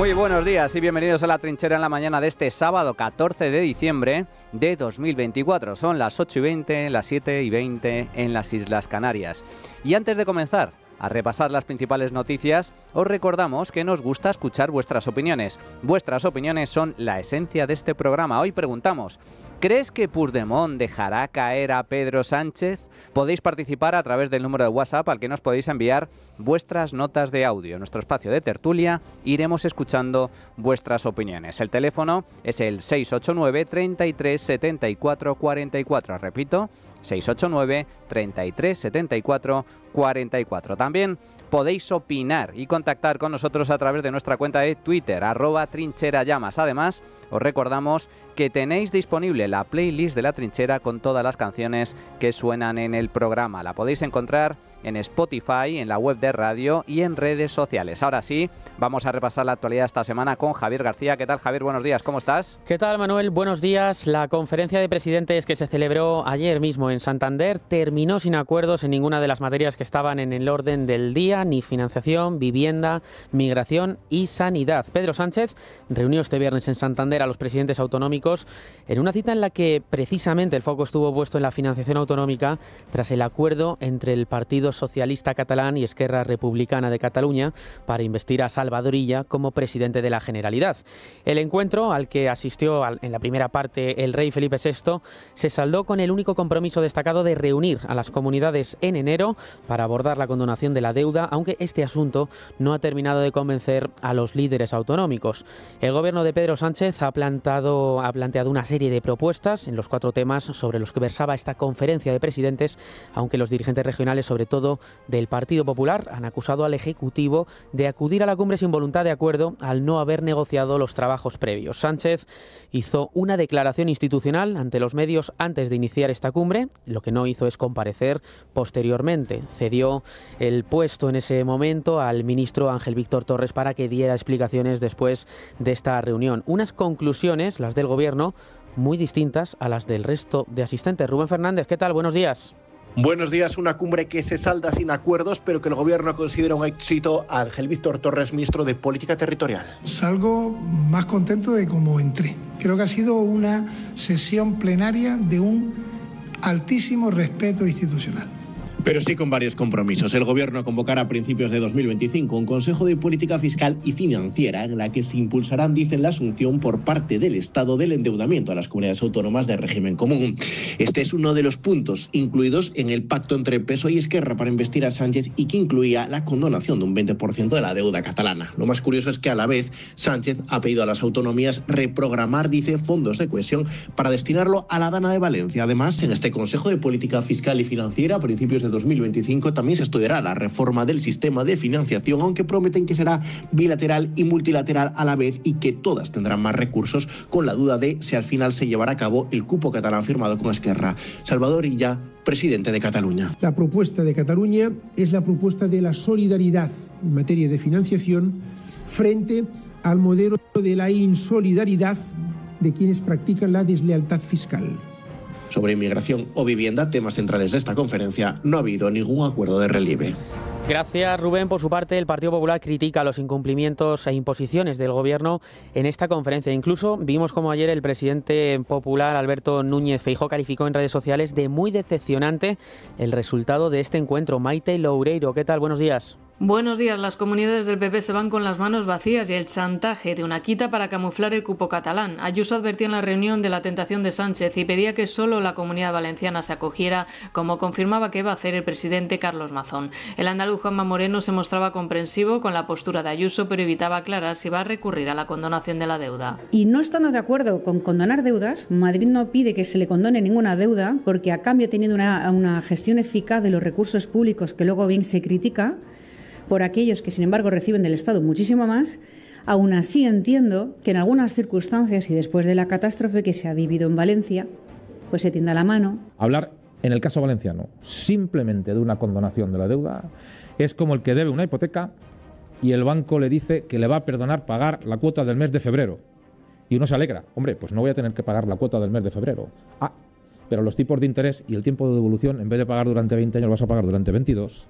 Muy buenos días y bienvenidos a La Trinchera en la mañana de este sábado 14 de diciembre de 2024. Son las 8:20, las 7:20 en las Islas Canarias. Y antes de comenzar a repasar las principales noticias, os recordamos que nos gusta escuchar vuestras opiniones. Vuestras opiniones son la esencia de este programa. Hoy preguntamos: ¿crees que Puigdemont dejará caer a Pedro Sánchez? Podéis participar a través del número de WhatsApp al que nos podéis enviar vuestras notas de audio. En nuestro espacio de tertulia iremos escuchando vuestras opiniones. El teléfono es el 689 33 74 44. Repito, 689 33 74 44. También podéis opinar y contactar con nosotros a través de nuestra cuenta de Twitter, @trincherallamas. Además, os recordamos que tenéis disponible la playlist de La Trinchera con todas las canciones que suenan en el programa. La podéis encontrar en Spotify, en la web de radio y en redes sociales. Ahora sí, vamos a repasar la actualidad esta semana con Javier García. ¿Qué tal, Javier? Buenos días, ¿cómo estás? ¿Qué tal, Manuel? Buenos días. La conferencia de presidentes que se celebró ayer mismo en Santander terminó sin acuerdos en ninguna de las materias que estaban en el orden del día, ni financiación, vivienda, migración y sanidad. Pedro Sánchez reunió este viernes en Santander a los presidentes autonómicos en una cita en la que precisamente el foco estuvo puesto en la financiación autonómica tras el acuerdo entre el Partido Socialista Catalán y Esquerra Republicana de Cataluña para investir a Salvador Illa como presidente de la Generalidad. El encuentro, al que asistió en la primera parte el rey Felipe VI, se saldó con el único compromiso destacado de reunir a las comunidades en enero para abordar la condonación de la deuda, aunque este asunto no ha terminado de convencer a los líderes autonómicos. El gobierno de Pedro Sánchez ha planteado una serie de propuestas en los 4 temas sobre los que versaba esta conferencia de presidentes, aunque los dirigentes regionales, sobre todo del Partido Popular, han acusado al Ejecutivo de acudir a la cumbre sin voluntad de acuerdo al no haber negociado los trabajos previos. Sánchez hizo una declaración institucional ante los medios antes de iniciar esta cumbre. Lo que no hizo es comparecer posteriormente. Cedió el puesto en ese momento al ministro Ángel Víctor Torres para que diera explicaciones después de esta reunión. Unas conclusiones, las del gobierno, muy distintas a las del resto de asistentes. Rubén Fernández, ¿qué tal? Buenos días. Buenos días. Una cumbre que se salda sin acuerdos, pero que el gobierno considera un éxito. Ángel Víctor Torres, ministro de Política Territorial. Salgo más contento de cómo entré. Creo que ha sido una sesión plenaria de un altísimo respeto institucional. Pero sí con varios compromisos. El gobierno convocará a principios de 2025 un Consejo de Política Fiscal y Financiera en la que se impulsarán, dicen, la asunción por parte del Estado del endeudamiento a las comunidades autónomas de régimen común. Este es uno de los puntos incluidos en el pacto entre PSOE y Esquerra para investir a Sánchez y que incluía la condonación de un 20% de la deuda catalana. Lo más curioso es que a la vez Sánchez ha pedido a las autonomías reprogramar, dice, fondos de cohesión para destinarlo a la Dana de Valencia. Además, en este Consejo de Política Fiscal y Financiera, a principios de 2025 también se estudiará la reforma del sistema de financiación, aunque prometen que será bilateral y multilateral a la vez y que todas tendrán más recursos, con la duda de si al final se llevará a cabo el cupo catalán firmado con Esquerra. Salvador Illa, presidente de Cataluña. La propuesta de Cataluña es la propuesta de la solidaridad en materia de financiación frente al modelo de la insolidaridad de quienes practican la deslealtad fiscal. Sobre inmigración o vivienda, temas centrales de esta conferencia, no ha habido ningún acuerdo de relieve. Gracias, Rubén. Por su parte, el Partido Popular critica los incumplimientos e imposiciones del Gobierno en esta conferencia. Incluso vimos como ayer el presidente popular, Alberto Núñez Feijóo, calificó en redes sociales de muy decepcionante el resultado de este encuentro. Maite Loureiro, ¿qué tal? Buenos días. Buenos días. Las comunidades del PP se van con las manos vacías y el chantaje de una quita para camuflar el cupo catalán. Ayuso advertía en la reunión de la tentación de Sánchez y pedía que solo la Comunidad Valenciana se acogiera, como confirmaba que iba a hacer el presidente Carlos Mazón. El andaluz Juanma Moreno se mostraba comprensivo con la postura de Ayuso, pero evitaba aclarar si va a recurrir a la condonación de la deuda. Y no estando de acuerdo con condonar deudas, Madrid no pide que se le condone ninguna deuda, porque a cambio ha tenido una gestión eficaz de los recursos públicos que luego bien se critica por aquellos que, sin embargo, reciben del Estado muchísimo más. Aún así entiendo que en algunas circunstancias y después de la catástrofe que se ha vivido en Valencia, pues se tienda la mano. Hablar, en el caso valenciano, simplemente de una condonación de la deuda es como el que debe una hipoteca y el banco le dice que le va a perdonar pagar la cuota del mes de febrero. Y uno se alegra. Hombre, pues no voy a tener que pagar la cuota del mes de febrero. Pero los tipos de interés y el tiempo de devolución, en vez de pagar durante 20 años, vas a pagar durante 22.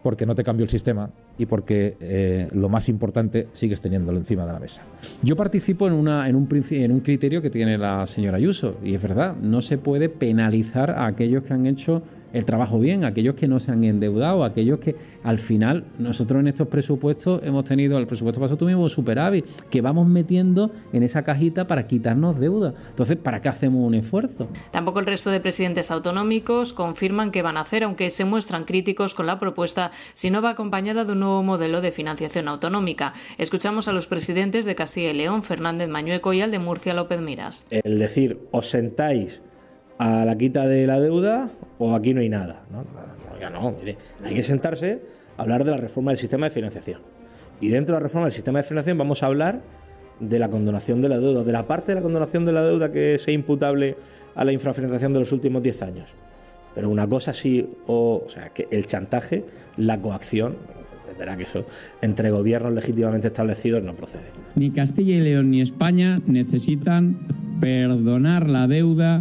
porque no te cambió el sistema y porque lo más importante sigues teniéndolo encima de la mesa. Yo participo en un criterio que tiene la señora Ayuso, y es verdad, no se puede penalizar a aquellos que han hecho el trabajo bien, aquellos que no se han endeudado, aquellos que al final nosotros en estos presupuestos hemos tenido, el presupuesto pasado tuvimos superávit, que vamos metiendo en esa cajita para quitarnos deuda. Entonces, ¿para qué hacemos un esfuerzo? Tampoco el resto de presidentes autonómicos confirman qué van a hacer, aunque se muestran críticos con la propuesta si no va acompañada de un nuevo modelo de financiación autonómica. Escuchamos a los presidentes de Castilla y León, Fernández Mañueco, y al de Murcia, López Miras. El decir, os sentáis a la quita de la deuda o aquí no hay nada. No, mire, hay que sentarse a hablar de la reforma del sistema de financiación. Y dentro de la reforma del sistema de financiación vamos a hablar de la condonación de la deuda, de la parte de la condonación de la deuda que sea imputable a la infrafinanciación de los últimos 10 años. Pero una cosa sí, o sea, que el chantaje, la coacción, entenderá que eso entre gobiernos legítimamente establecidos no procede. Ni Castilla y León ni España necesitan perdonar la deuda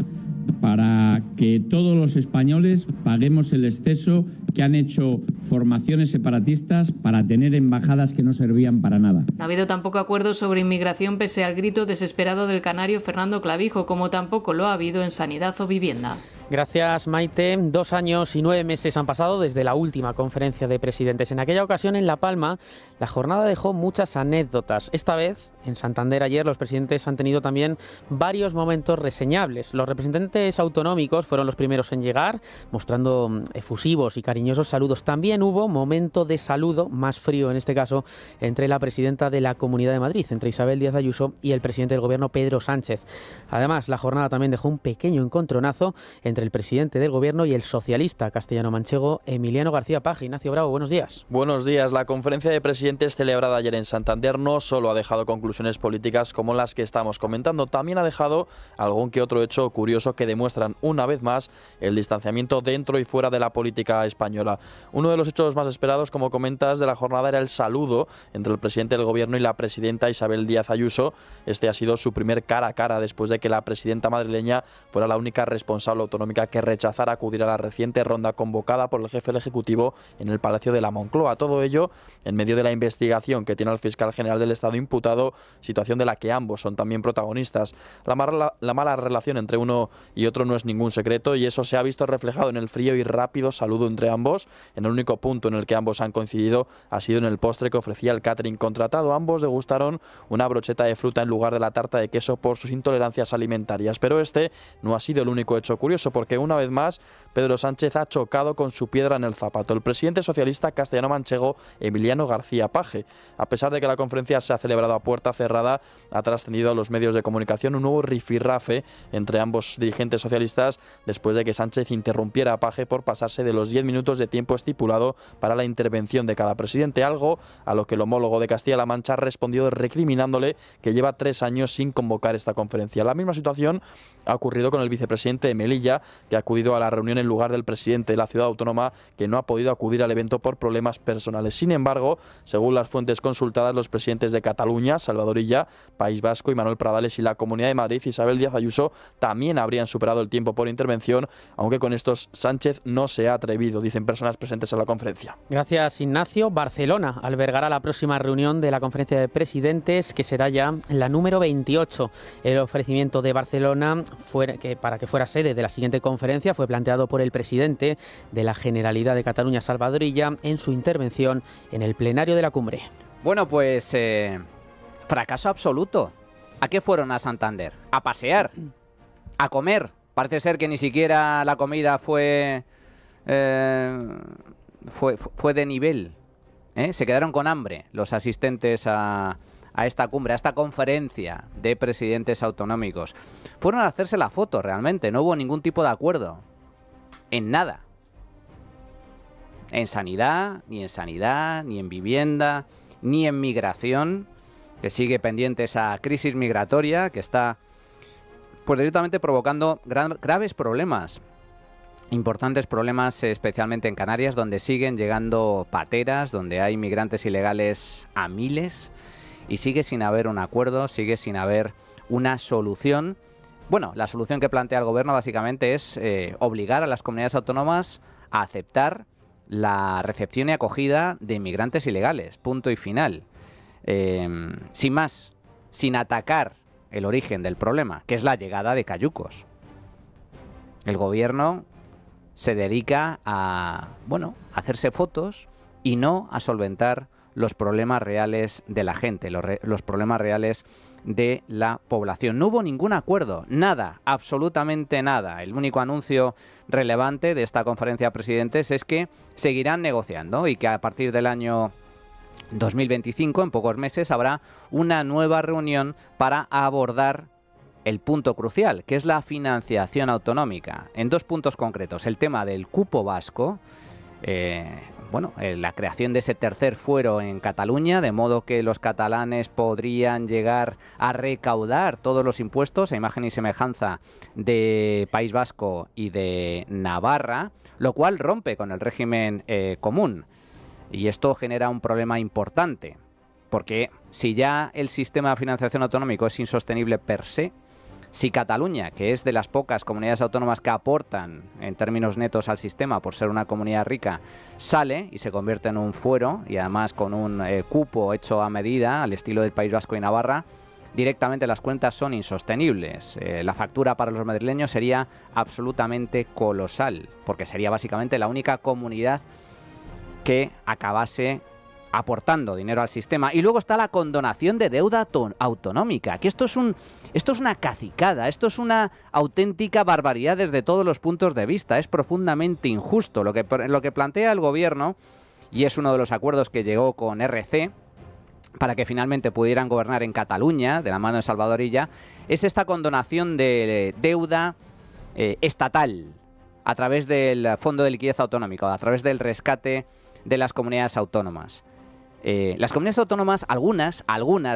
para que todos los españoles paguemos el exceso que han hecho formaciones separatistas para tener embajadas que no servían para nada. No ha habido tampoco acuerdo sobre inmigración pese al grito desesperado del canario Fernando Clavijo, como tampoco lo ha habido en sanidad o vivienda. Gracias, Maite. 2 años y 9 meses han pasado desde la última conferencia de presidentes. En aquella ocasión, en La Palma, la jornada dejó muchas anécdotas. Esta vez, en Santander, ayer, los presidentes han tenido también varios momentos reseñables. Los representantes autonómicos fueron los primeros en llegar, mostrando efusivos y cariñosos saludos. También hubo momento de saludo, más frío en este caso, entre la presidenta de la Comunidad de Madrid, entre Isabel Díaz Ayuso, y el presidente del Gobierno, Pedro Sánchez. Además, la jornada también dejó un pequeño encontronazo entre el presidente del Gobierno y el socialista castellano-manchego Emiliano García Paje. Ignacio Bravo, buenos días. Buenos días. La conferencia de presidentes celebrada ayer en Santander no solo ha dejado conclusiones políticas como las que estamos comentando, también ha dejado algún que otro hecho curioso que demuestran una vez más el distanciamiento dentro y fuera de la política española. Uno de los hechos más esperados, como comentas, de la jornada era el saludo entre el presidente del Gobierno y la presidenta Isabel Díaz Ayuso. Este ha sido su primer cara a cara después de que la presidenta madrileña fuera la única responsable autonómica que rechazara acudir a la reciente ronda convocada por el jefe del Ejecutivo en el Palacio de la Moncloa. Todo ello en medio de la investigación que tiene el fiscal general del Estado imputado, situación de la que ambos son también protagonistas. La mala relación entre uno y otro no es ningún secreto y eso se ha visto reflejado en el frío y rápido saludo entre ambos. En el único punto en el que ambos han coincidido ha sido en el postre que ofrecía el catering contratado. Ambos degustaron una brocheta de fruta en lugar de la tarta de queso por sus intolerancias alimentarias. Pero este no ha sido el único hecho curioso, porque una vez más Pedro Sánchez ha chocado con su piedra en el zapato. El presidente socialista castellano-manchego Emiliano García Paje. A pesar de que la conferencia se ha celebrado a puerta cerrada, ha trascendido a los medios de comunicación un nuevo rifirrafe entre ambos dirigentes socialistas después de que Sánchez interrumpiera a Paje por pasarse de los 10 minutos de tiempo estipulado para la intervención de cada presidente, algo a lo que el homólogo de Castilla-La Mancha ha respondido recriminándole que lleva 3 años sin convocar esta conferencia. La misma situación ha ocurrido con el vicepresidente de Melilla, que ha acudido a la reunión en lugar del presidente de la ciudad autónoma, que no ha podido acudir al evento por problemas personales. Sin embargo, según las fuentes consultadas, los presidentes de Cataluña, Salvador Illa, País Vasco y Manuel Pradales, y la Comunidad de Madrid, Isabel Díaz Ayuso, también habrían superado el tiempo por intervención, aunque con estos Sánchez no se ha atrevido, dicen personas presentes en la conferencia. Gracias, Ignacio. Barcelona albergará la próxima reunión de la conferencia de presidentes, que será ya la número 28. El ofrecimiento de Barcelona para que fuera sede de la siguiente conferencia fue planteado por el presidente de la Generalidad de Cataluña, Salvador Illa, en su intervención en el plenario de la cumbre. Bueno, pues fracaso absoluto. ¿A qué fueron a Santander? ¿A pasear? ¿A comer? Parece ser que ni siquiera la comida fue de nivel. Se quedaron con hambre los asistentes a esta cumbre, a esta conferencia de presidentes autonómicos. Fueron a hacerse la foto realmente, no hubo ningún tipo de acuerdo. En nada. En sanidad, ni en vivienda, ni en migración, que sigue pendiente esa crisis migratoria que está pues directamente provocando graves problemas. Importantes problemas, especialmente en Canarias, donde siguen llegando pateras, donde hay migrantes ilegales a miles, y sigue sin haber un acuerdo, sigue sin haber una solución. Bueno, la solución que plantea el Gobierno básicamente es obligar a las comunidades autónomas a aceptar la recepción y acogida de inmigrantes ilegales, punto y final. Sin más, sin atacar el origen del problema, que es la llegada de cayucos. El gobierno se dedica a, hacerse fotos y no a solventar los problemas reales de la gente, los problemas reales de la población. No hubo ningún acuerdo, nada, absolutamente nada. El único anuncio relevante de esta conferencia de presidentes es que seguirán negociando y que a partir del año 2025, en pocos meses, habrá una nueva reunión para abordar el punto crucial, que es la financiación autonómica, en dos puntos concretos. El tema del cupo vasco, la creación de ese tercer fuero en Cataluña, de modo que los catalanes podrían llegar a recaudar todos los impuestos a imagen y semejanza de País Vasco y de Navarra, lo cual rompe con el régimen común. Y esto genera un problema importante, porque si ya el sistema de financiación autonómico es insostenible per se, si Cataluña, que es de las pocas comunidades autónomas que aportan en términos netos al sistema por ser una comunidad rica, sale y se convierte en un fuero, y además con un cupo hecho a medida, al estilo del País Vasco y Navarra, directamente las cuentas son insostenibles. La factura para los madrileños sería absolutamente colosal, porque sería básicamente la única comunidad que acabase aportando dinero al sistema. Y luego está la condonación de deuda autonómica, que esto es una cacicada, esto es una auténtica barbaridad desde todos los puntos de vista. Es profundamente injusto lo que plantea el gobierno, y es uno de los acuerdos que llegó con RC para que finalmente pudieran gobernar en Cataluña, de la mano de Salvador Illa, es esta condonación de deuda estatal a través del Fondo de Liquidez Autonómico, a través del rescate de las comunidades autónomas. Las comunidades autónomas, algunas,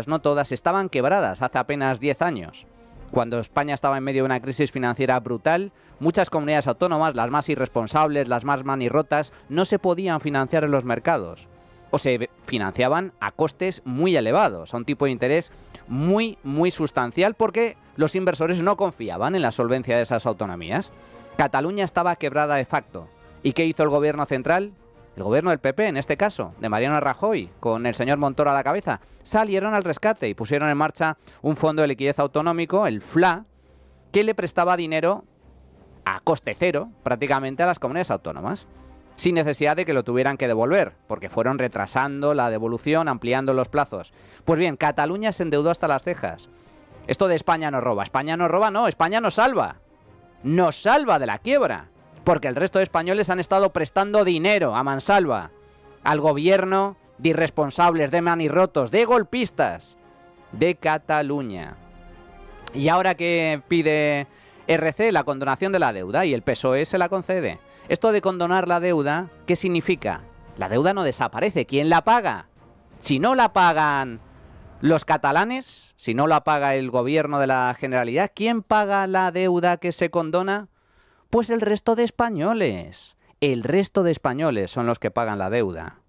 no todas, estaban quebradas hace apenas 10 años. Cuando España estaba en medio de una crisis financiera brutal, muchas comunidades autónomas, las más irresponsables, las más manirrotas, no se podían financiar en los mercados. O se financiaban a costes muy elevados, a un tipo de interés muy, muy sustancial, porque los inversores no confiaban en la solvencia de esas autonomías. Cataluña estaba quebrada de facto. ¿Y qué hizo el gobierno central? El gobierno del PP, en este caso, de Mariano Rajoy, con el señor Montoro a la cabeza, salieron al rescate y pusieron en marcha un fondo de liquidez autonómico, el FLA, que le prestaba dinero a coste cero, prácticamente, a las comunidades autónomas, sin necesidad de que lo tuvieran que devolver, porque fueron retrasando la devolución, ampliando los plazos. Pues bien, Cataluña se endeudó hasta las cejas. Esto de España nos roba. España nos roba, no, España nos salva. Nos salva de la quiebra. Porque el resto de españoles han estado prestando dinero a mansalva al gobierno de irresponsables, de manirrotos, de golpistas de Cataluña. Y ahora que pide RC la condonación de la deuda y el PSOE se la concede. Esto de condonar la deuda, ¿qué significa? La deuda no desaparece. ¿Quién la paga? Si no la pagan los catalanes, si no la paga el gobierno de la Generalidad, ¿quién paga la deuda que se condona? Pues el resto de españoles. El resto de españoles son los que pagan la deuda.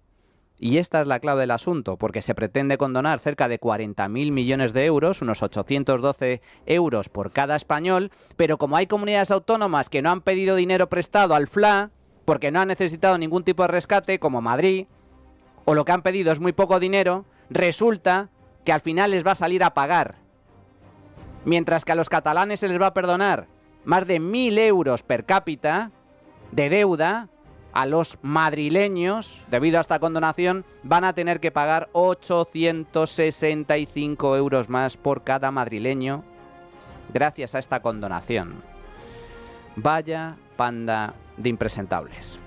Y esta es la clave del asunto, porque se pretende condonar cerca de 40.000 millones de euros, unos 812 euros por cada español, pero como hay comunidades autónomas que no han pedido dinero prestado al FLA, porque no han necesitado ningún tipo de rescate, como Madrid, o lo que han pedido es muy poco dinero, resulta que al final les va a salir a pagar. Mientras que a los catalanes se les va a perdonar más de 1.000 euros per cápita de deuda, a los madrileños, debido a esta condonación, van a tener que pagar 865 euros más por cada madrileño gracias a esta condonación. Vaya panda de impresentables.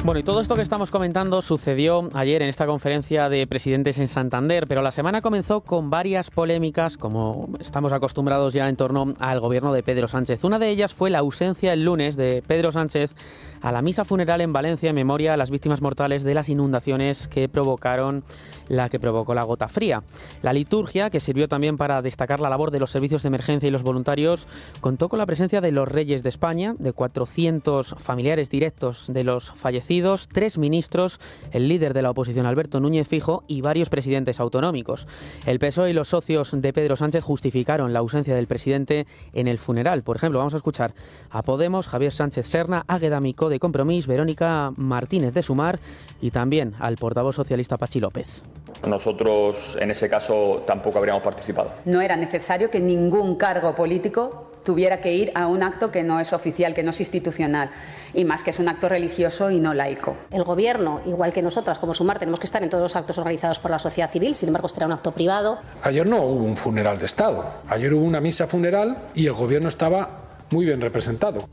Bueno, y todo esto que estamos comentando sucedió ayer en esta conferencia de presidentes en Santander, pero la semana comenzó con varias polémicas, como estamos acostumbrados ya en torno al gobierno de Pedro Sánchez. Una de ellas fue la ausencia el lunes de Pedro Sánchez a la misa funeral en Valencia en memoria a las víctimas mortales de las inundaciones que provocó la gota fría. La liturgia, que sirvió también para destacar la labor de los servicios de emergencia y los voluntarios, contó con la presencia de los reyes de España, de 400 familiares directos de los fallecidos, fallecidos, 3 ministros, el líder de la oposición Alberto Núñez Fijo y varios presidentes autonómicos. El PSOE y los socios de Pedro Sánchez justificaron la ausencia del presidente en el funeral. Por ejemplo, vamos a escuchar a Podemos, Javier Sánchez Serna, Águeda Micó de Compromís, Verónica Martínez de Sumar y también al portavoz socialista Patxi López. Nosotros en ese caso tampoco habríamos participado. No era necesario que ningún cargo político tuviera que ir a un acto que no es oficial, que no es institucional, y más que es un acto religioso y no laico. El Gobierno, igual que nosotras como Sumar, tenemos que estar en todos los actos organizados por la sociedad civil, sin embargo, este era un acto privado. Ayer no hubo un funeral de Estado, ayer hubo una misa funeral y el Gobierno estaba muy bien representado.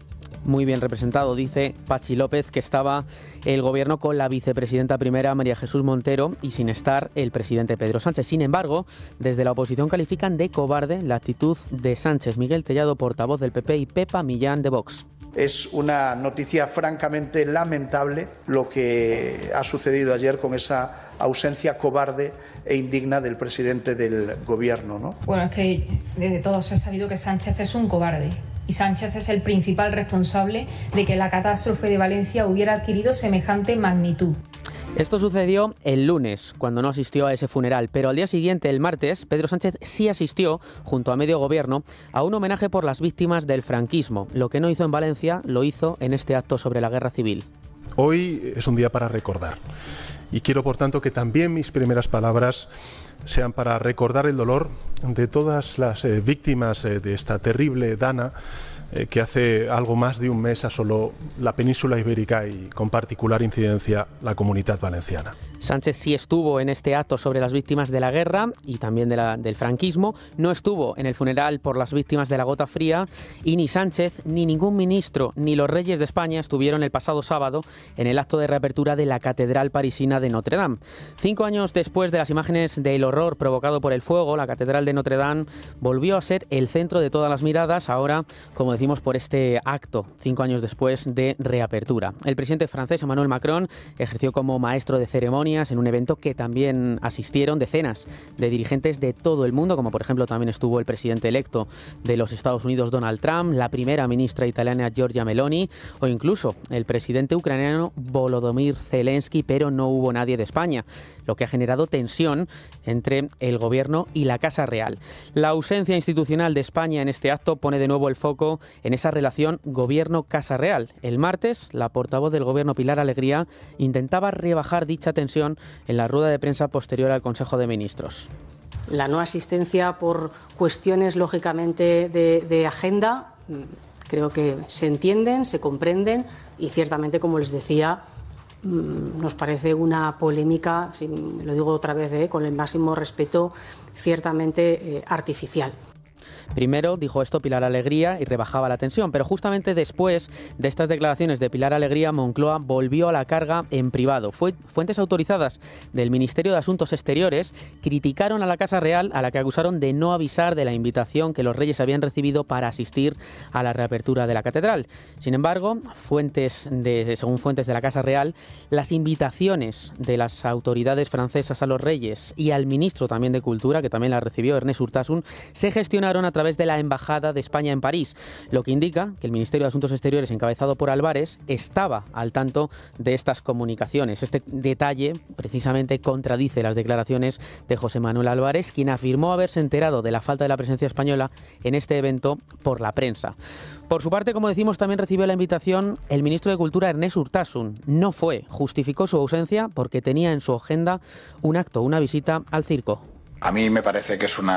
Muy bien representado, dice Patxi López, que estaba el Gobierno con la vicepresidenta primera María Jesús Montero y sin estar el presidente Pedro Sánchez. Sin embargo, desde la oposición califican de cobarde la actitud de Sánchez, Miguel Tellado, portavoz del PP, y Pepa Millán de Vox. Es una noticia francamente lamentable lo que ha sucedido ayer con esa ausencia cobarde e indigna del presidente del Gobierno, ¿no? Bueno, es que desde todos se ha sabido que Sánchez es un cobarde. Y Sánchez es el principal responsable de que la catástrofe de Valencia hubiera adquirido semejante magnitud. Esto sucedió el lunes, cuando no asistió a ese funeral, pero al día siguiente, el martes, Pedro Sánchez sí asistió, junto a medio gobierno, a un homenaje por las víctimas del franquismo. Lo que no hizo en Valencia, lo hizo en este acto sobre la guerra civil. Hoy es un día para recordar. Y quiero, por tanto, que también mis primeras palabras sean para recordar el dolor de todas las víctimas de esta terrible dana que hace algo más de un mes asoló la península ibérica y con particular incidencia la Comunitat Valenciana. Sánchez sí estuvo en este acto sobre las víctimas de la guerra y también del franquismo. No estuvo en el funeral por las víctimas de la Gota Fría y ni Sánchez, ni ningún ministro, ni los reyes de España estuvieron el pasado sábado en el acto de reapertura de la Catedral parisina de Notre Dame. 5 años después de las imágenes del horror provocado por el fuego, la Catedral de Notre Dame volvió a ser el centro de todas las miradas, ahora, como decimos, por este acto, 5 años después de reapertura. El presidente francés Emmanuel Macron ejerció como maestro de ceremonia en un evento que también asistieron decenas de dirigentes de todo el mundo, como por ejemplo también estuvo el presidente electo de los Estados Unidos Donald Trump, la primera ministra italiana Giorgia Meloni o incluso el presidente ucraniano Volodymyr Zelensky, pero no hubo nadie de España, lo que ha generado tensión entre el gobierno y la Casa Real. La ausencia institucional de España en este acto pone de nuevo el foco en esa relación gobierno-Casa Real. El martes, la portavoz del gobierno Pilar Alegría intentaba rebajar dicha tensión en la rueda de prensa posterior al Consejo de Ministros. La no asistencia por cuestiones, lógicamente, de agenda, creo que se entienden, se comprenden y ciertamente, como les decía, nos parece una polémica, lo digo otra vez, con el máximo respeto, ciertamente artificial. Primero dijo esto Pilar Alegría y rebajaba la tensión, pero justamente después de estas declaraciones de Pilar Alegría, Moncloa volvió a la carga en privado. Fuentes autorizadas del Ministerio de Asuntos Exteriores criticaron a la Casa Real, a la que acusaron de no avisar de la invitación que los reyes habían recibido para asistir a la reapertura de la catedral. Sin embargo, según fuentes de la Casa Real, las invitaciones de las autoridades francesas a los reyes y al ministro también de Cultura, que también la recibió, Ernest Urtasun, se gestionaron a través de la Embajada de España en París, lo que indica que el Ministerio de Asuntos Exteriores, encabezado por Álvarez, estaba al tanto de estas comunicaciones. Este detalle precisamente contradice las declaraciones de José Manuel Álvarez, quien afirmó haberse enterado de la falta de la presencia española en este evento por la prensa. Por su parte, como decimos, también recibió la invitación el ministro de Cultura, Ernest Urtasun. No fue, justificó su ausencia porque tenía en su agenda un acto, una visita al circo. A mí me parece que es un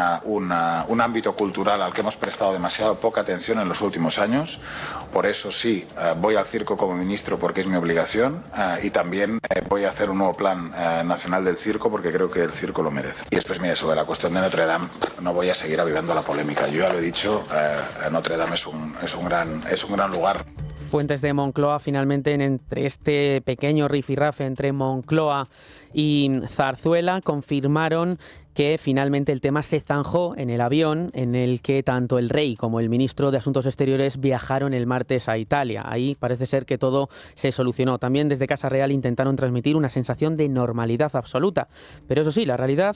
ámbito cultural al que hemos prestado demasiado poca atención en los últimos años. Por eso sí, voy al circo como ministro porque es mi obligación y también voy a hacer un nuevo plan nacional del circo porque creo que el circo lo merece. Y después, mire, sobre la cuestión de Notre Dame, no voy a seguir avivando la polémica. Yo ya lo he dicho, Notre Dame es un gran lugar. Fuentes de Moncloa, finalmente, entre este pequeño rifirrafe entre Moncloa y Zarzuela, confirmaron que finalmente el tema se zanjó en el avión en el que tanto el rey como el ministro de Asuntos Exteriores viajaron el martes a Italia. Ahí parece ser que todo se solucionó. También desde Casa Real intentaron transmitir una sensación de normalidad absoluta. Pero eso sí, la realidad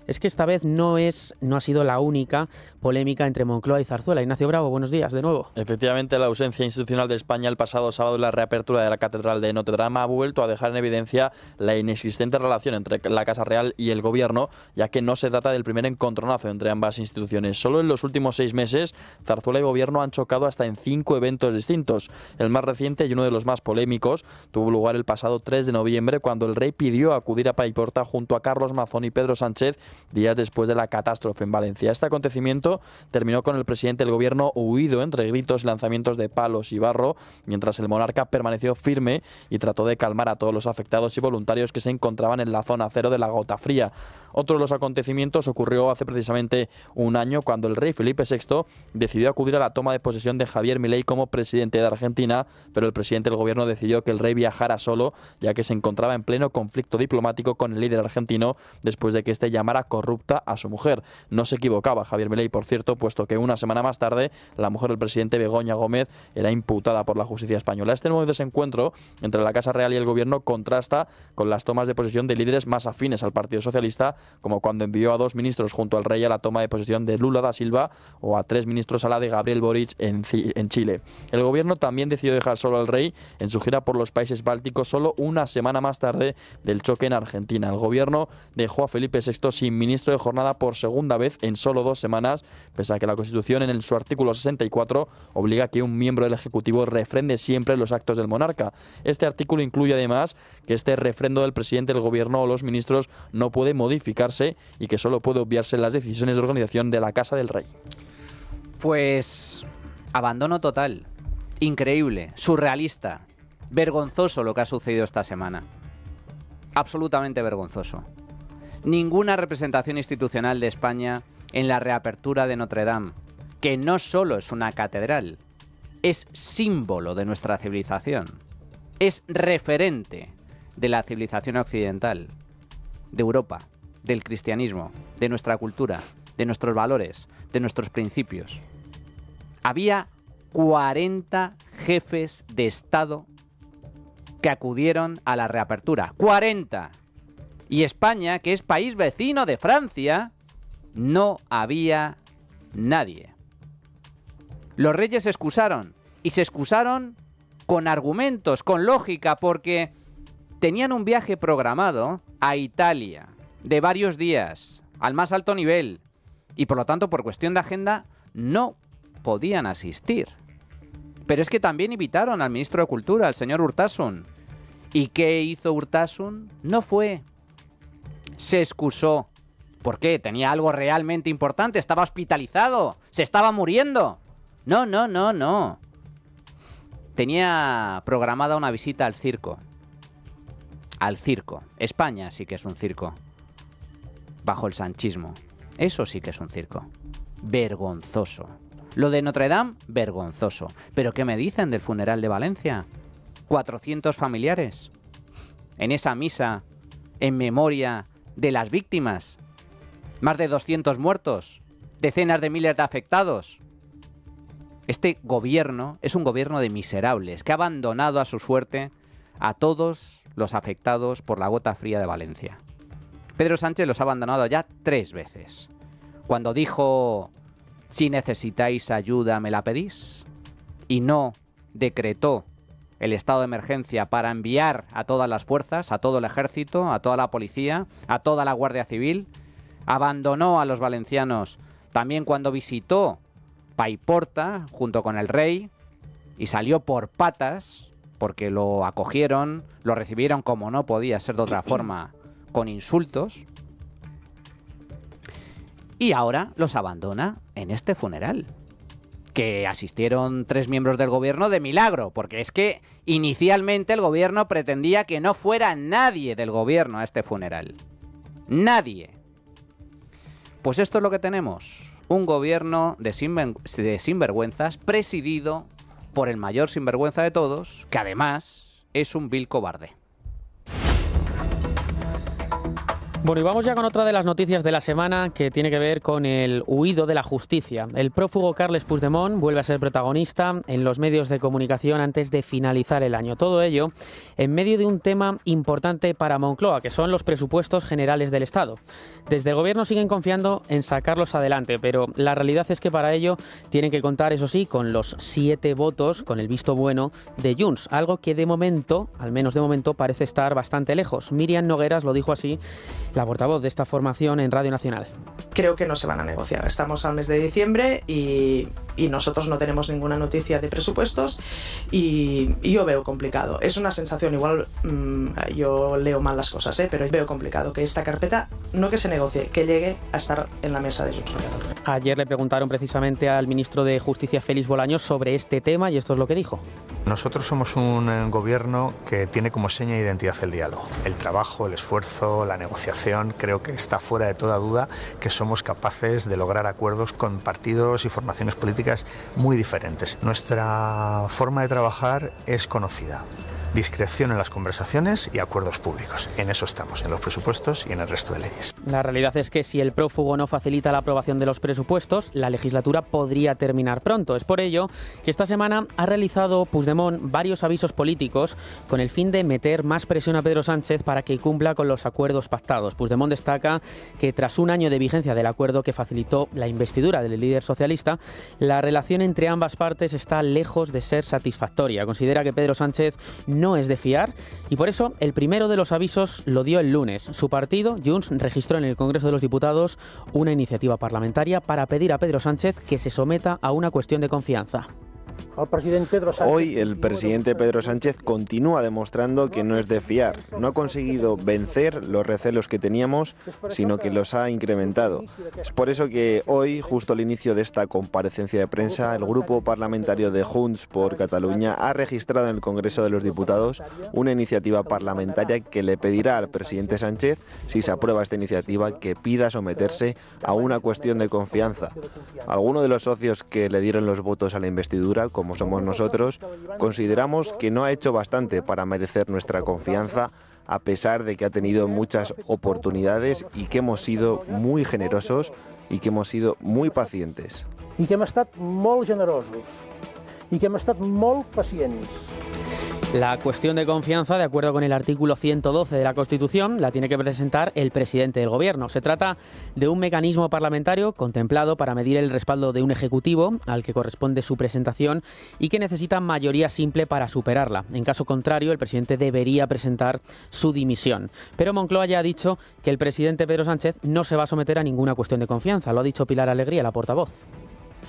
es que esta vez no ha sido la única polémica entre Moncloa y Zarzuela. Ignacio Bravo, buenos días de nuevo. Efectivamente, la ausencia institucional de España el pasado sábado en la reapertura de la Catedral de Notre Dame ha vuelto a dejar en evidencia la inexistente relación entre la Casa Real y el Gobierno, ya que no se trata del primer encontronazo entre ambas instituciones. Solo en los últimos 6 meses, Zarzuela y Gobierno han chocado hasta en 5 eventos distintos. El más reciente y uno de los más polémicos tuvo lugar el pasado 3 de noviembre, cuando el rey pidió acudir a Paiporta junto a Carlos Mazón y Pedro Sánchez días después de la catástrofe en Valencia. Este acontecimiento terminó con el presidente del Gobierno huido entre gritos y lanzamientos de palos y barro, mientras el monarca permaneció firme y trató de calmar a todos los afectados y voluntarios que se encontraban en la zona cero de la Gota Fría. Otro de los acontecimientos ocurrió hace precisamente un año, cuando el rey Felipe VI decidió acudir a la toma de posesión de Javier Milei como presidente de Argentina, pero el presidente del Gobierno decidió que el rey viajara solo, ya que se encontraba en pleno conflicto diplomático con el líder argentino después de que éste llamara corrupta a su mujer. No se equivocaba Javier Milei, por cierto, puesto que una semana más tarde la mujer del presidente, Begoña Gómez, era imputada por la justicia española. Este nuevo desencuentro entre la Casa Real y el Gobierno contrasta con las tomas de posesión de líderes más afines al Partido Socialista, como cuando envió a 2 ministros junto al rey a la toma de posesión de Lula da Silva o a 3 ministros a la de Gabriel Boric en Chile. El Gobierno también decidió dejar solo al rey en su gira por los países bálticos solo una semana más tarde del choque en Argentina. El Gobierno dejó a Felipe VI sin ministro de jornada por segunda vez en solo 2 semanas, pese a que la Constitución en su artículo 64 obliga a que un miembro del Ejecutivo refrende siempre los actos del monarca. Este artículo incluye además que este refrendo del presidente del Gobierno o los ministros no puede modificarse y que solo puede obviarse en las decisiones de organización de la Casa del Rey. Pues abandono total, increíble, surrealista, vergonzoso lo que ha sucedido esta semana. Absolutamente vergonzoso. Ninguna representación institucional de España en la reapertura de Notre Dame, que no solo es una catedral, es símbolo de nuestra civilización, es referente de la civilización occidental, de Europa, del cristianismo, de nuestra cultura, de nuestros valores, de nuestros principios. Había 40 jefes de Estado que acudieron a la reapertura. ¡40! Y España, que es país vecino de Francia, no había nadie. Los reyes se excusaron, y se excusaron con argumentos, con lógica, porque tenían un viaje programado a Italia de varios días, al más alto nivel, y por lo tanto, por cuestión de agenda, no podían asistir. Pero es que también invitaron al ministro de Cultura, al señor Urtasun. ¿Y qué hizo Urtasun? No fue. Se excusó. ¿Por qué? ¿Tenía algo realmente importante? ¿Estaba hospitalizado? ¿Se estaba muriendo? No. Tenía programada una visita al circo. Al circo. España sí que es un circo. Bajo el sanchismo. Eso sí que es un circo. Vergonzoso. Lo de Notre Dame, vergonzoso. ¿Pero qué me dicen del funeral de Valencia? 400 familiares. En esa misa, en memoria de las víctimas. Más de 200 muertos. Decenas de miles de afectados. Este gobierno es un gobierno de miserables que ha abandonado a su suerte a todos los afectados por la gota fría de Valencia. Pedro Sánchez los ha abandonado ya 3 veces. Cuando dijo: si necesitáis ayuda, me la pedís. Y no decretó el estado de emergencia para enviar a todas las fuerzas, a todo el ejército, a toda la policía, a toda la Guardia Civil. Abandonó a los valencianos también cuando visitó Paiporta junto con el rey y salió por patas porque lo acogieron, lo recibieron como no podía ser de otra forma, con insultos. Y ahora los abandona en este funeral, que asistieron 3 miembros del gobierno de milagro, porque es que inicialmente el gobierno pretendía que no fuera nadie del gobierno a este funeral. Nadie. Pues esto es lo que tenemos. Un gobierno de sinvergüenzas presidido por el mayor sinvergüenza de todos, que además es un vil cobarde. Bueno, y vamos ya con otra de las noticias de la semana que tiene que ver con el huido de la justicia. El prófugo Carles Puigdemont vuelve a ser protagonista en los medios de comunicación antes de finalizar el año. Todo ello en medio de un tema importante para Moncloa, que son los presupuestos generales del Estado. Desde el Gobierno siguen confiando en sacarlos adelante, pero la realidad es que para ello tienen que contar, eso sí, con los 7 votos, con el visto bueno de Junts, algo que de momento, al menos de momento, parece estar bastante lejos. Míriam Nogueras lo dijo así, la portavoz de esta formación en Radio Nacional. Creo que no se van a negociar. Estamos al mes de diciembre y nosotros no tenemos ninguna noticia de presupuestos y yo veo complicado. Es una sensación, igual yo leo mal las cosas, pero veo complicado que esta carpeta, no que se negocie, que llegue a estar en la mesa de Junts per Catalunya. Ayer le preguntaron precisamente al ministro de Justicia, Félix Bolaños, sobre este tema y esto es lo que dijo. Nosotros somos un gobierno que tiene como seña de identidad el diálogo, el trabajo, el esfuerzo, la negociación. Creo que está fuera de toda duda que somos capaces de lograr acuerdos con partidos y formaciones políticas muy diferentes. Nuestra forma de trabajar es conocida. Discreción en las conversaciones y acuerdos públicos. En eso estamos, en los presupuestos y en el resto de leyes. La realidad es que si el prófugo no facilita la aprobación de los presupuestos, la legislatura podría terminar pronto. Es por ello que esta semana ha realizado Puigdemont varios avisos políticos con el fin de meter más presión a Pedro Sánchez para que cumpla con los acuerdos pactados. Puigdemont destaca que tras un año de vigencia del acuerdo que facilitó la investidura del líder socialista, la relación entre ambas partes está lejos de ser satisfactoria. Considera que Pedro Sánchez no es de fiar y por eso el primero de los avisos lo dio el lunes. Su partido, Junts, registró en el Congreso de los Diputados una iniciativa parlamentaria para pedir a Pedro Sánchez que se someta a una cuestión de confianza. Hoy el presidente Pedro Sánchez continúa demostrando que no es de fiar. No ha conseguido vencer los recelos que teníamos, sino que los ha incrementado. Es por eso que hoy, justo al inicio de esta comparecencia de prensa, el grupo parlamentario de Junts per Catalunya ha registrado en el Congreso de los Diputados una iniciativa parlamentaria que le pedirá al presidente Sánchez, si se aprueba esta iniciativa, que pida someterse a una cuestión de confianza. Algunos de los socios que le dieron los votos a la investidura, como somos nosotros, consideramos que no ha hecho bastante para merecer nuestra confianza, a pesar de que ha tenido muchas oportunidades y que hemos sido muy generosos y que hemos sido muy pacientes. I que hem estat molt generosos i que hem estat molt pacients. La cuestión de confianza, de acuerdo con el artículo 112 de la Constitución, la tiene que presentar el presidente del Gobierno. Se trata de un mecanismo parlamentario contemplado para medir el respaldo de un ejecutivo al que corresponde su presentación y que necesita mayoría simple para superarla. En caso contrario, el presidente debería presentar su dimisión. Pero Moncloa ya ha dicho que el presidente Pedro Sánchez no se va a someter a ninguna cuestión de confianza. Lo ha dicho Pilar Alegría, la portavoz.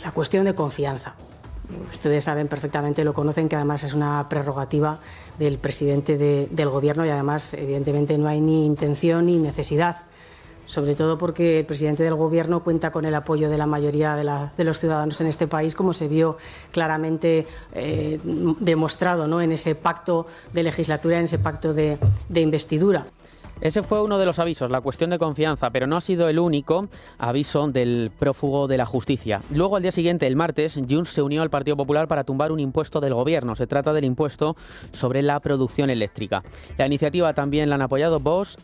La cuestión de confianza. Ustedes saben perfectamente, lo conocen, que además es una prerrogativa del presidente del Gobierno y además, evidentemente, no hay ni intención ni necesidad, sobre todo porque el presidente del Gobierno cuenta con el apoyo de la mayoría de los ciudadanos en este país, como se vio claramente demostrado, ¿no?, en ese pacto de legislatura, en ese pacto de investidura. Ese fue uno de los avisos, la cuestión de confianza, pero no ha sido el único aviso del prófugo de la justicia. Luego, al día siguiente, el martes, Junts se unió al Partido Popular para tumbar un impuesto del Gobierno. Se trata del impuesto sobre la producción eléctrica. La iniciativa también la han apoyado Vox,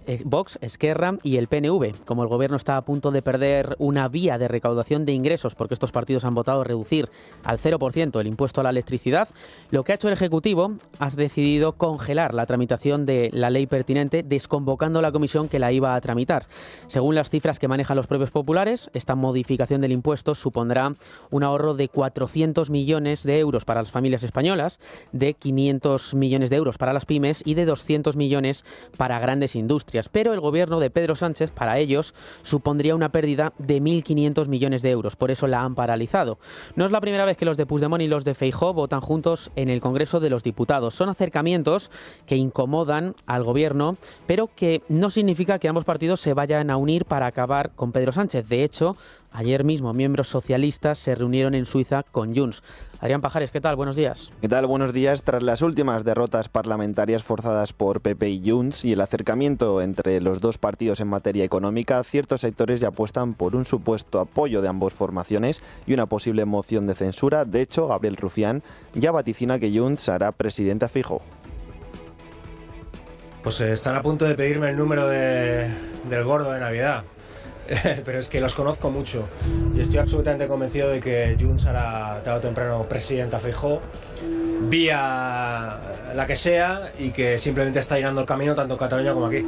Esquerra y el PNV. Como el Gobierno está a punto de perder una vía de recaudación de ingresos porque estos partidos han votado reducir al 0% el impuesto a la electricidad, lo que ha hecho el Ejecutivo ha decidido congelar la tramitación de la ley pertinente, desconvocando la comisión que la iba a tramitar. Según las cifras que manejan los propios populares, esta modificación del impuesto supondrá un ahorro de 400 millones de euros para las familias españolas, de 500 millones de euros para las pymes y de 200 millones para grandes industrias. Pero el gobierno de Pedro Sánchez, para ellos, supondría una pérdida de 1.500 millones de euros. Por eso la han paralizado. No es la primera vez que los de Puigdemont y los de Feijóo votan juntos en el Congreso de los Diputados. Son acercamientos que incomodan al gobierno, pero que no significa que ambos partidos se vayan a unir para acabar con Pedro Sánchez. De hecho, ayer mismo miembros socialistas se reunieron en Suiza con Junts. Adrián Pajares, ¿qué tal? Buenos días. ¿Qué tal? Buenos días. Tras las últimas derrotas parlamentarias forzadas por PP y Junts y el acercamiento entre los dos partidos en materia económica, ciertos sectores ya apuestan por un supuesto apoyo de ambas formaciones y una posible moción de censura. De hecho, Gabriel Rufián ya vaticina que Junts hará presidente a Feijóo. Pues están a punto de pedirme el número del gordo de Navidad. Pero es que los conozco mucho y estoy absolutamente convencido de que Junts hará tarde o temprano presidenta Feijóo, vía la que sea, y que simplemente está llenando el camino tanto en Cataluña como aquí.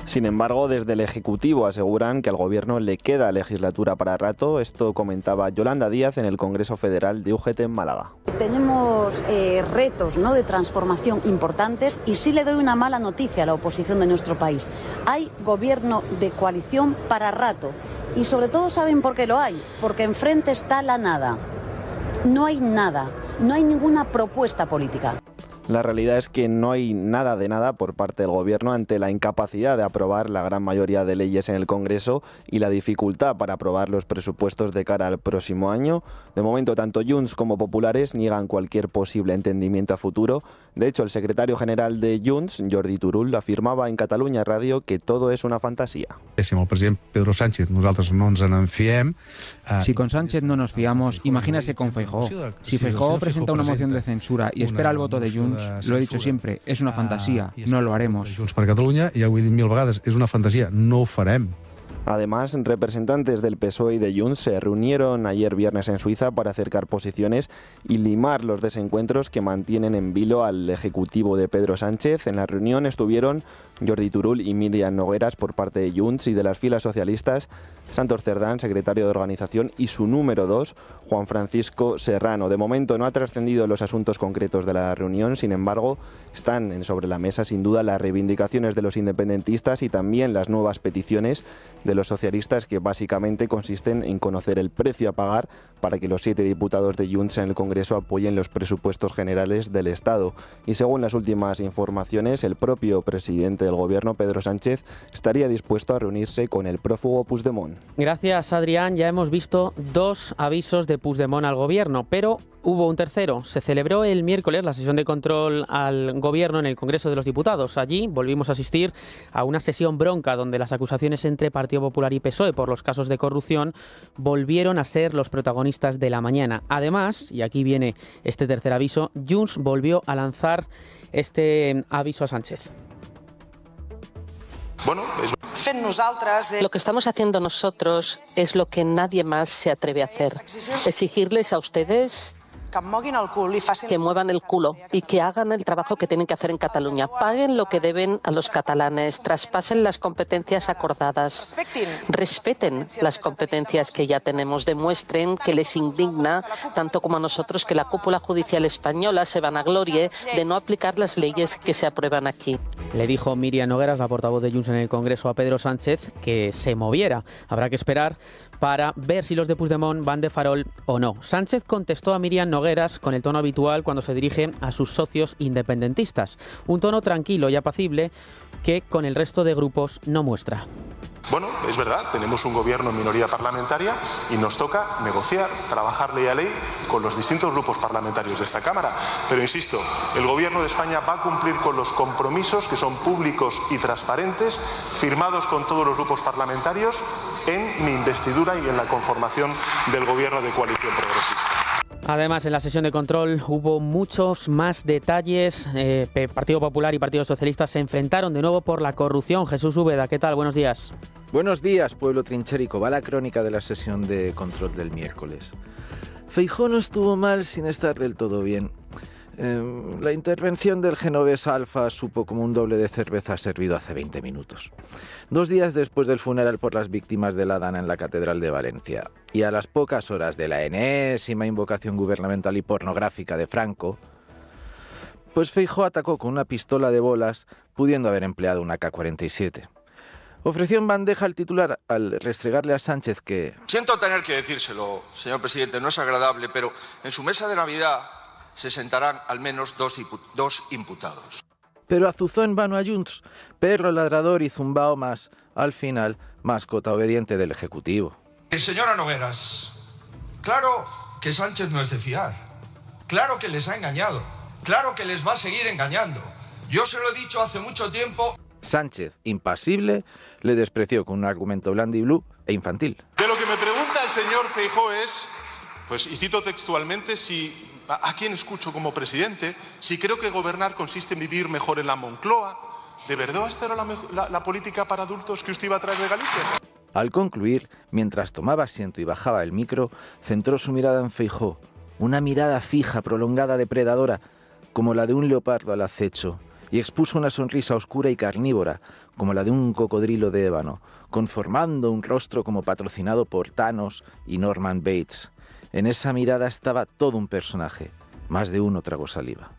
Sin embargo, desde el Ejecutivo aseguran que al Gobierno le queda legislatura para rato. Esto comentaba Yolanda Díaz en el Congreso Federal de UGT en Málaga. Tenemos retos, ¿no?, de transformación importantes, y sí le doy una mala noticia a la oposición de nuestro país. Hay Gobierno de coalición para rato, y sobre todo ¿saben por qué lo hay? Porque enfrente está la nada. No hay nada, no hay ninguna propuesta política. La realidad es que no hay nada de nada por parte del Gobierno ante la incapacidad de aprobar la gran mayoría de leyes en el Congreso y la dificultad para aprobar los presupuestos de cara al próximo año. De momento, tanto Junts como populares niegan cualquier posible entendimiento a futuro. De hecho, el secretario general de Junts, Jordi Turull, afirmaba en Catalunya Radio que todo es una fantasía. Si el presidente Pedro Sánchez nosaltres no ens en fiem... Si con Sánchez no nos fiamos, imagínese con Feijóo. Si Feijóo presenta una moción de censura y espera el voto de Junts, lo he dicho siempre, es una fantasía, no lo haremos. Junts per Catalunya, ja ho he dit 1000 vegades, és una fantasia, no ho farem. Además, representantes del PSOE y de Junts se reunieron ayer viernes en Suiza para acercar posiciones y limar los desencuentros que mantienen en vilo al Ejecutivo de Pedro Sánchez. En la reunión estuvieron Jordi Turull y Míriam Nogueras por parte de Junts, y de las filas socialistas, Santos Cerdán, secretario de organización, y su número 2, Juan Francisco Serrano. De momento no ha trascendido los asuntos concretos de la reunión, sin embargo, están sobre la mesa sin duda las reivindicaciones de los independentistas y también las nuevas peticiones de los socialistas, que básicamente consisten en conocer el precio a pagar para que los 7 diputados de Junts en el Congreso apoyen los presupuestos generales del Estado. Y según las últimas informaciones, el propio presidente del Gobierno, Pedro Sánchez, estaría dispuesto a reunirse con el prófugo Puigdemont. Gracias, Adrián. Ya hemos visto 2 avisos de Puigdemont al Gobierno, pero hubo un tercero. Se celebró el miércoles la sesión de control al Gobierno en el Congreso de los Diputados. Allí volvimos a asistir a una sesión bronca donde las acusaciones entre Partido Popular y PSOE por los casos de corrupción volvieron a ser los protagonistas de la mañana. Además, y aquí viene este tercer aviso, Junts volvió a lanzar este aviso a Sánchez. Lo que estamos haciendo nosotros es lo que nadie más se atreve a hacer. Exigirles a ustedes que muevan el culo y que hagan el trabajo que tienen que hacer en Cataluña. Paguen lo que deben a los catalanes, traspasen las competencias acordadas, respeten las competencias que ya tenemos, demuestren que les indigna, tanto como a nosotros, que la cúpula judicial española se vanaglorie de no aplicar las leyes que se aprueban aquí. Le dijo Míriam Nogueras, la portavoz de Junts en el Congreso, a Pedro Sánchez que se moviera. Habrá que esperar para ver si los de Puigdemont van de farol o no. Sánchez contestó a Míriam Nogueras con el tono habitual cuando se dirige a sus socios independentistas. Un tono tranquilo y apacible que con el resto de grupos no muestra. Bueno, es verdad, tenemos un gobierno en minoría parlamentaria y nos toca negociar, trabajar ley a ley con los distintos grupos parlamentarios de esta Cámara. Pero insisto, el gobierno de España va a cumplir con los compromisos que son públicos y transparentes, firmados con todos los grupos parlamentarios en mi investidura y en la conformación del gobierno de coalición progresista. Además, en la sesión de control hubo muchos más detalles. Partido Popular y Partido Socialista se enfrentaron de nuevo por la corrupción. Jesús Úbeda, ¿qué tal? Buenos días. Buenos días, pueblo trinchérico. Va la crónica de la sesión de control del miércoles. Feijóo no estuvo mal sin estar del todo bien. La intervención del genovés Alfa supo como un doble de cerveza servido hace 20 minutos. 2 días después del funeral por las víctimas de la Dana en la Catedral de Valencia y a las pocas horas de la enésima invocación gubernamental y pornográfica de Franco, pues Feijóo atacó con una pistola de bolas, pudiendo haber empleado una K-47. Ofreció en bandeja el titular al restregarle a Sánchez que... Siento tener que decírselo, señor presidente, no es agradable, pero en su mesa de Navidad se sentarán al menos 2 imputados. Pero azuzó en vano a Junts, perro ladrador y zumbao más, al final, mascota obediente del Ejecutivo. Señora Nogueras, claro que Sánchez no es de fiar, claro que les ha engañado, claro que les va a seguir engañando. Yo se lo he dicho hace mucho tiempo. Sánchez, impasible, le despreció con un argumento blandiblú e infantil. De lo que me pregunta el señor Feijóo es, pues, y cito textualmente, ¿a quién escucho como presidente? Si creo que gobernar consiste en vivir mejor en la Moncloa, ¿De verdad esta era la política para adultos que usted iba a traer de Galicia? Al concluir, mientras tomaba asiento y bajaba el micro, centró su mirada en Feijóo, una mirada fija, prolongada, depredadora, como la de un leopardo al acecho, y expuso una sonrisa oscura y carnívora, como la de un cocodrilo de ébano, conformando un rostro como patrocinado por Thanos y Norman Bates. En esa mirada estaba todo un personaje. Más de uno tragó saliva.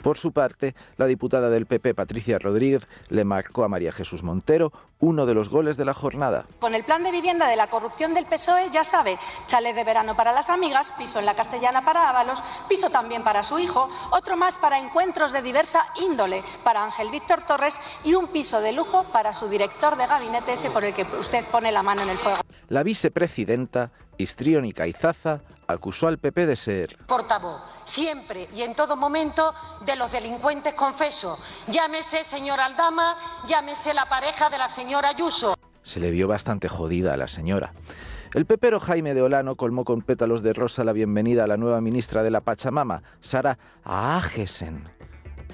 Por su parte, la diputada del PP, Patricia Rodríguez, le marcó a María Jesús Montero uno de los goles de la jornada. Con el plan de vivienda de la corrupción del PSOE, ya sabe, chalet de verano para las amigas, piso en la Castellana para Ábalos, piso también para su hijo, otro más para encuentros de diversa índole para Ángel Víctor Torres y un piso de lujo para su director de gabinete, ese por el que usted pone la mano en el fuego. La vicepresidenta, histriónica y zaza, acusó al PP de ser portavoz, siempre y en todo momento, de los delincuentes confesos. Llámese señor Aldama, llámese la pareja de la señora Ayuso. Se le vio bastante jodida a la señora. El pepero Jaime de Olano colmó con pétalos de rosa la bienvenida a la nueva ministra de la Pachamama, Sara Ahagesen,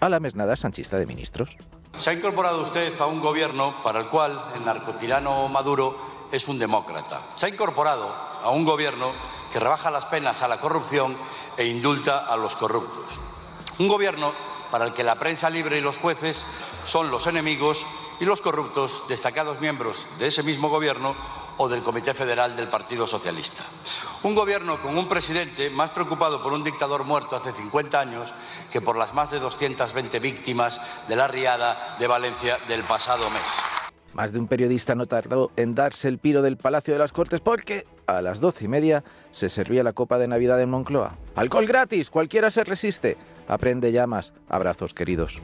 a la mesnada sanchista de ministros. Se ha incorporado usted a un gobierno para el cual el narcotirano Maduro es un demócrata. Se ha incorporado a un gobierno que rebaja las penas a la corrupción e indulta a los corruptos. Un gobierno para el que la prensa libre y los jueces son los enemigos y los corruptos destacados miembros de ese mismo gobierno o del Comité Federal del Partido Socialista. Un gobierno con un presidente más preocupado por un dictador muerto hace 50 años que por las más de 220 víctimas de la riada de Valencia del pasado mes. Más de un periodista no tardó en darse el piro del Palacio de las Cortes porque a las 12:30 se servía la copa de Navidad en Moncloa. ¡Alcohol gratis! ¡Cualquiera se resiste! Aprende llamas. Abrazos, queridos.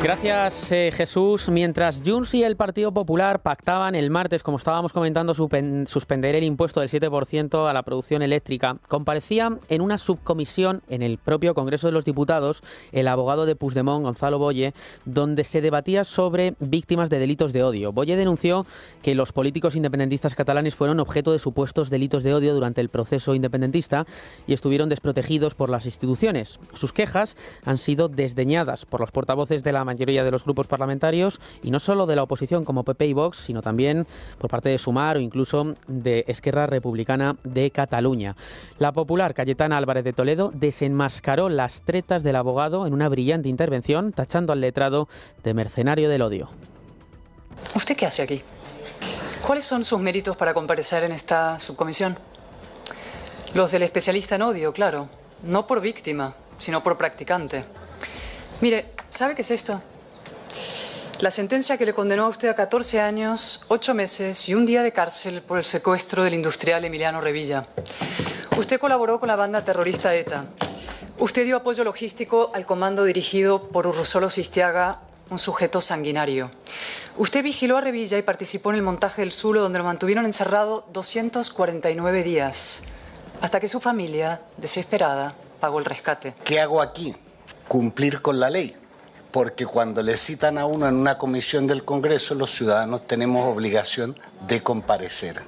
Gracias, Jesús. Mientras Junts y el Partido Popular pactaban el martes, como estábamos comentando, suspender el impuesto del 7% a la producción eléctrica, comparecía en una subcomisión en el propio Congreso de los Diputados el abogado de Puigdemont, Gonzalo Boye, donde se debatía sobre víctimas de delitos de odio. Boye denunció que los políticos independentistas catalanes fueron objeto de supuestos delitos de odio durante el proceso independentista y estuvieron desprotegidos por las instituciones. Sus quejas han sido desdeñadas por los portavoces de la mayoría de los grupos parlamentarios y no solo de la oposición como PP y Vox, sino también por parte de Sumar o incluso de Esquerra Republicana de Cataluña. La popular Cayetana Álvarez de Toledo desenmascaró las tretas del abogado en una brillante intervención, tachando al letrado de mercenario del odio. ¿Usted qué hace aquí? ¿Cuáles son sus méritos para comparecer en esta subcomisión? Los del especialista en odio, claro. No por víctima, sino por practicante. Mire, ¿sabe qué es esto? La sentencia que le condenó a usted a 14 años, 8 meses y un día de cárcel por el secuestro del industrial Emiliano Revilla. Usted colaboró con la banda terrorista ETA. Usted dio apoyo logístico al comando dirigido por Urruzulo Sistiaga, un sujeto sanguinario. Usted vigiló a Revilla y participó en el montaje del Zulo, donde lo mantuvieron encerrado 249 días, hasta que su familia, desesperada, pagó el rescate. ¿Qué hago aquí? Cumplir con la ley, porque cuando le citan a uno en una comisión del Congreso, los ciudadanos tenemos obligación de comparecer.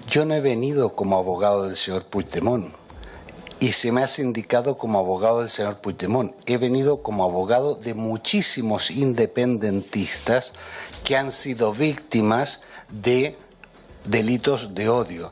Yo no he venido como abogado del señor Puigdemont y se me ha indicado como abogado del señor Puigdemont. He venido como abogado de muchísimos independentistas que han sido víctimas de delitos de odio.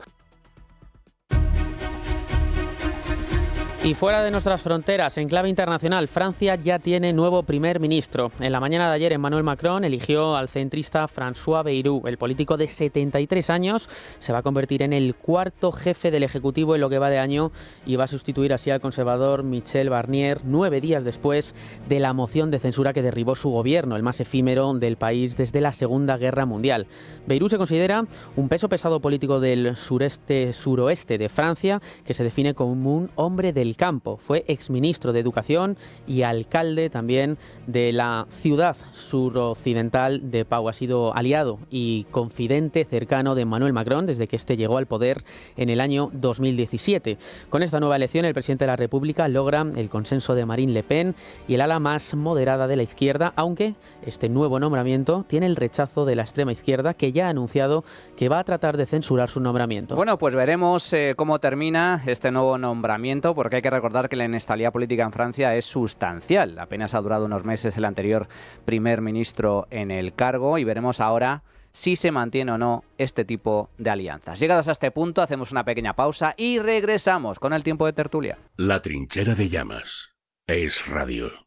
Y fuera de nuestras fronteras, en clave internacional, Francia ya tiene nuevo primer ministro. En la mañana de ayer, Emmanuel Macron eligió al centrista François Bayrou. El político de 73 años se va a convertir en el cuarto jefe del Ejecutivo en lo que va de año y va a sustituir así al conservador Michel Barnier 9 días después de la moción de censura que derribó su gobierno, el más efímero del país desde la Segunda Guerra Mundial. Bayrou se considera un peso pesado político del suroeste de Francia, que se define como un hombre del campo. Fue exministro de Educación y alcalde también de la ciudad suroccidental de Pau. Ha sido aliado y confidente cercano de Emmanuel Macron desde que este llegó al poder en el año 2017. Con esta nueva elección, el presidente de la República logra el consenso de Marine Le Pen y el ala más moderada de la izquierda, aunque este nuevo nombramiento tiene el rechazo de la extrema izquierda, que ya ha anunciado que va a tratar de censurar su nombramiento. Bueno, pues veremos cómo termina este nuevo nombramiento, porque hay que recordar que la inestabilidad política en Francia es sustancial. Apenas ha durado unos meses el anterior primer ministro en el cargo y veremos ahora si se mantiene o no este tipo de alianzas. Llegados a este punto, hacemos una pequeña pausa y regresamos con el tiempo de tertulia. La trinchera de llamas es radio.